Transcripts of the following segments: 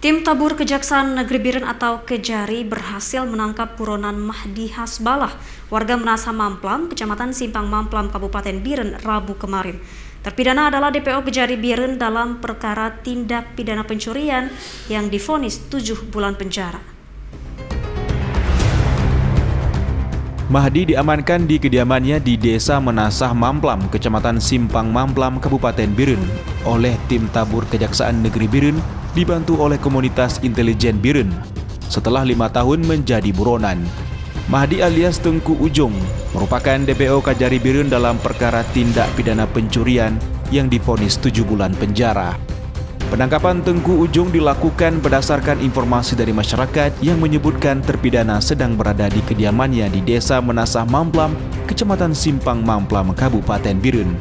Tim Tabur Kejaksaan Negeri Biren atau Kejari berhasil menangkap buronan Mahdi Hasbalah, warga Menasah Mamplam, Kecamatan Simpang Mamplam, Kabupaten Biren, Rabu kemarin. Terpidana adalah DPO Kejari Biren dalam perkara tindak pidana pencurian yang divonis 7 bulan penjara. Mahdi diamankan di kediamannya di Desa Menasah Mamplam, Kecamatan Simpang Mamplam, Kabupaten Biren, oleh tim Tabur Kejaksaan Negeri Biren dibantu oleh komunitas intelijen Biren setelah 5 tahun menjadi buronan. Mahdi alias Tengku Ujung merupakan DPO Kejari Biren dalam perkara tindak pidana pencurian yang divonis 7 bulan penjara. Penangkapan Tengku Ujung dilakukan berdasarkan informasi dari masyarakat yang menyebutkan terpidana sedang berada di kediamannya di Desa Menasah Mamplam, Kecamatan Simpang Mamplam, Kabupaten Biren.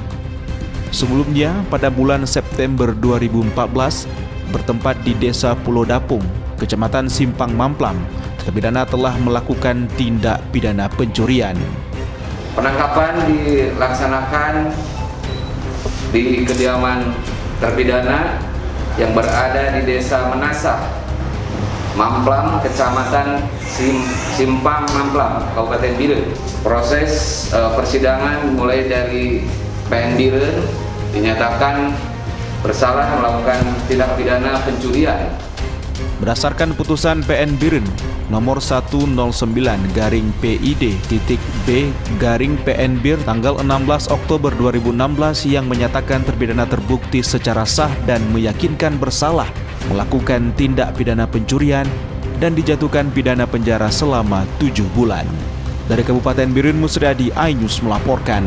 Sebelumnya, pada bulan September 2014, bertempat di Desa Pulau Dapung, Kecamatan Simpang Mamplam, terpidana telah melakukan tindak pidana pencurian. Penangkapan dilaksanakan di kediaman terpidana yang berada di Desa Menasah Mamplam, Kecamatan Simpang Mamplam, Kabupaten Biren. Proses persidangan mulai dari PN Biren dinyatakan bersalah melakukan tindak pidana pencurian. Berdasarkan putusan PN Biren nomor 109-PID.B-PN Bir tanggal 16 Oktober 2016 yang menyatakan terpidana terbukti secara sah dan meyakinkan bersalah melakukan tindak pidana pencurian dan dijatuhkan pidana penjara selama 7 bulan. Dari Kabupaten Biren, Musriadi, iNews melaporkan.